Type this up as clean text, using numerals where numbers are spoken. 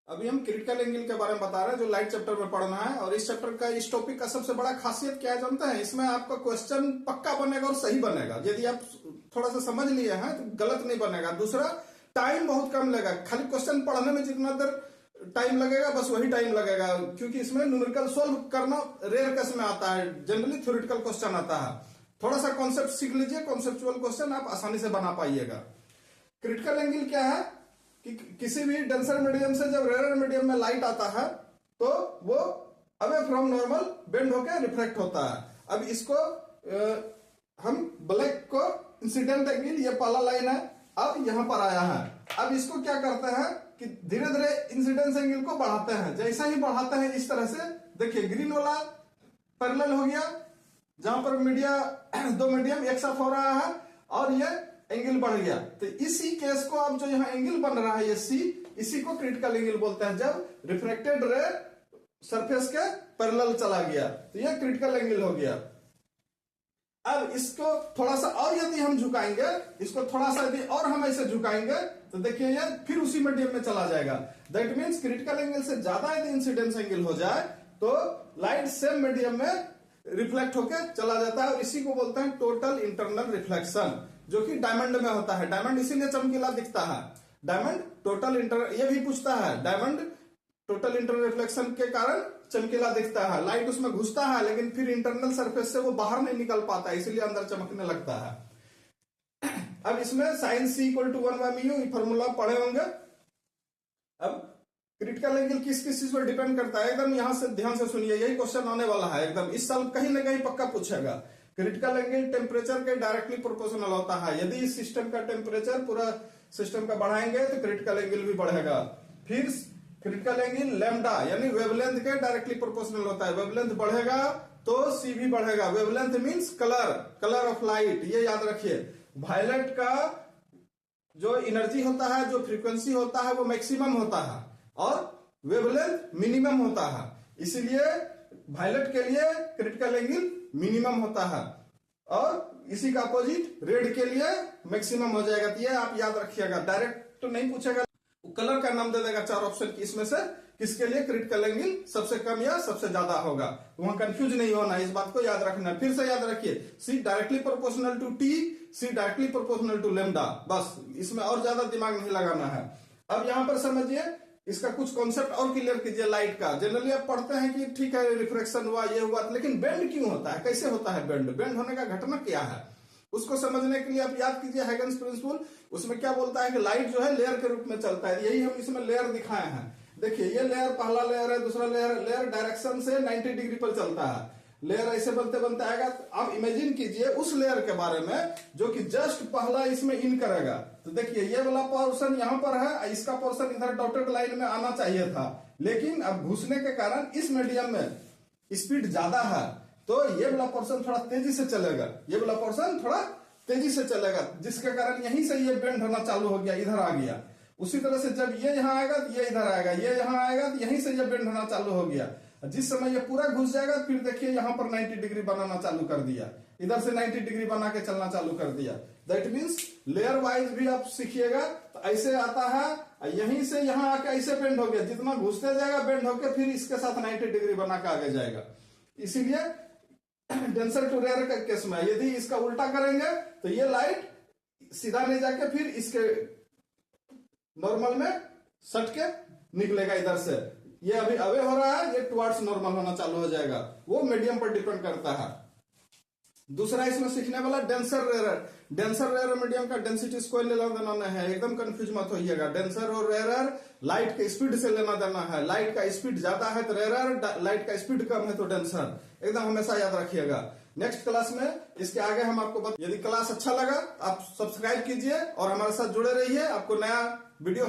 अभी हम critical angle के बारे में बता रहे हैं जो लाइट चैप्टर में पढ़ना है। और इस चैप्टर का इस टॉपिक का सबसे बड़ा खासियत क्या है जानते हैं? इसमें आपका क्वेश्चन पक्का बनेगा और सही बनेगा। यदि आप थोड़ा सा समझ लिए हैं तो गलत नहीं बनेगा। दूसरा, टाइम बहुत कम लगेगा। खाली क्वेश्चन पढ़ने में जितना देर टाइम लगेगा बस वही टाइम लगेगा, क्योंकि इसमें न्यूमेरिकल सोल्व करना रेयर केस में आता है, जनरली थ्योरेटिकल क्वेश्चन आता है। थोड़ा सा कॉन्सेप्ट सीख लीजिए, कॉन्सेप्चुअल क्वेश्चन आप आसानी से बना पाइएगा। क्रिटिकल एंगल क्या है कि किसी भी डेंसर मीडियम से जब रेयर मीडियम में लाइट आता है तो वो अवे फ्रॉम नॉर्मल बेंड होकर रिफ्लेक्ट होता है। अब इसको हम ब्लैक को इंसिडेंट एंगल, ये पहला लाइन है, अब यहां पर आया है। अब इसको क्या करते हैं कि धीरे धीरे इंसिडेंस एंगल को बढ़ाते हैं। जैसा ही बढ़ाते हैं इस तरह से, देखिए ग्रीन वाला पैरेलल हो गया जहां पर दो मीडियम एक साथ हो रहा है और ये एंगल बढ़ गया। तो इसी केस को अब जो यहाँ एंगल बन रहा है ये सी, इसी को क्रिटिकल एंगल बोलते हैं, जब रिफ्लेक्टेड रे सरफेस के पैरेलल चला गया तो ये क्रिटिकल एंगल हो गया। अब इसको थोड़ा सा और यदि हम झुकाएंगे, इसको थोड़ा सा यदि और हम ऐसे झुकाएंगे तो देखिए ये फिर उसी मीडियम में चला जाएगा। दैट मीन्स क्रिटिकल एंगल से ज्यादा यदि इंसिडेंस एंगल हो जाए तो लाइट सेम मीडियम में रिफ्लेक्ट होकर चला जाता है, और इसी को बोलते हैं टोटल इंटरनल रिफ्लेक्शन, जो कि डायमंड में होता है। डायमंड इसीलिए चमकीला दिखता है। डायमंड टोटल इंटर, ये भी पूछता है, डायमंड टोटल इंटरनल रिफ्लेक्शन के कारण चमकीला दिखता है। लाइट उसमें घुसता है लेकिन फिर इंटरनल सरफेस से वो बाहर नहीं निकल पाता, इसीलिए अंदर चमकने लगता है। अब इसमें साइन C = 1/μ फॉर्मूला पढ़े होंगे। अब क्रिटिकल एंगल किस किस चीज पर डिपेंड करता है, एकदम यहां से ध्यान से सुनिए, यही क्वेश्चन आने वाला है एकदम इस साल कहीं ना कहीं पक्का पूछेगा। क्रिटिकल एंगल टेम्परेचर के डायरेक्टली प्रोपोर्शनल होता है। यदि इस सिस्टम का टेम्परेचर पूरा सिस्टम का बढ़ाएंगे तो क्रिटिकल एंगल भी बढ़ेगा। फिर क्रिटिकल एंगल लैम्डा यानी वेवलेंथ के डायरेक्टली प्रोपोर्शनल होता है। वेवलेंथ बढ़ेगा तो C भी बढ़ेगा। Wavelength means colour of light, ये याद रखिए। वायलेट का जो एनर्जी होता है, जो फ्रीक्वेंसी होता है वो मैक्सिमम होता है और वेवलेंथ मिनिमम होता है, इसीलिए वायलेट के लिए क्रिटिकल एंगल मिनिमम होता है और इसी का अपोजिट रेड के लिए मैक्सिमम हो जाएगा। तो ये आप याद रखिएगा, डायरेक्ट तो नहीं पूछेगा, कलर का नाम दे देगा 4 ऑप्शन की, इसमें से किसके लिए क्रिटिकल एंगल सबसे कम या सबसे ज्यादा होगा। वहां कंफ्यूज नहीं होना, इस बात को याद रखना। फिर से याद रखिए, C directly proportional to T, C directly proportional to lambda, बस इसमें और ज्यादा दिमाग नहीं लगाना है। अब यहां पर समझिए, इसका कुछ कॉन्सेप्ट और क्लियर कीजिए। लाइट का जनरली आप पढ़ते हैं कि ठीक है रिफ्लेक्शन हुआ, ये हुआ, लेकिन बेंड क्यों होता है, कैसे होता है बेंड, बेंड होने का घटना क्या है, उसको समझने के लिए आप याद कीजिए हैगन्स प्रिंसिपल। उसमें क्या बोलता है कि लाइट जो है लेयर के रूप में चलता है। यही हम इसमें लेयर दिखाए हैं। देखिए ये लेयर, पहला लेयर है, दूसरा लेयर डायरेक्शन से 90 डिग्री पर चलता है। लेयर ऐसे बनते बनते आएगा। तो आप इमेजिन कीजिए उस लेयर के बारे में जो कि जस्ट पहला इसमें इन करेगा। तो देखिए ये वाला पोर्शन यहां पर है, इसका पोर्शन इधर डॉटेड लाइन में आना चाहिए था, लेकिन अब घुसने के कारण इस मीडियम में स्पीड ज्यादा है तो ये वाला पोर्शन थोड़ा तेजी से चलेगा, ये वाला पोर्शन थोड़ा तेजी से चलेगा, जिसके कारण यहीं से ये बेंड होना चालू हो गया, इधर आ गया। उसी तरह से जब ये यहां आएगा तो ये इधर आएगा, ये यहां आएगा तो यहीं से ये बेंड होना चालू हो गया। जिस समय ये पूरा घुस जाएगा फिर देखिए यहां पर 90 डिग्री बनाना चालू कर दिया, इधर से 90 डिग्री बना के चलना चालू कर दिया। दैट मीन्स लेयर वाइज भी आप सीखिएगा तो ऐसे आता है, यहीं से यहां आके ऐसे बेंड हो गया, जितना घुसते जाएगा बेंड होकर फिर इसके साथ 90 डिग्री बना के आगे जाएगा। इसीलिए डेंसर टू रेयर के केस में यदि इसका उल्टा करेंगे तो ये लाइट सीधा नहीं जाके फिर इसके नॉर्मल में सट के निकलेगा इधर से। ये अभी अवे हो रहा है, ये टुवर्ड्स नॉर्मल होना चालू हो जाएगा। वो मीडियम पर डिपेंड करता है। दूसरा इसमें सीखने वाला denser rare. Denser rare medium का डेंसिटी कोई लेना देना है, एकदम कंफ्यूज मत होइएगा। डेंसर और रेयर लाइट के स्पीड से लेना देना है। लाइट का स्पीड ज्यादा है तो रेयर, लाइट का स्पीड कम है तो डेंसर, एकदम हमेशा याद रखिएगा। नेक्स्ट क्लास में इसके आगे हम आपको यदि क्लास अच्छा लगा आप सब्सक्राइब कीजिए और हमारे साथ जुड़े रहिए। आपको नया वीडियो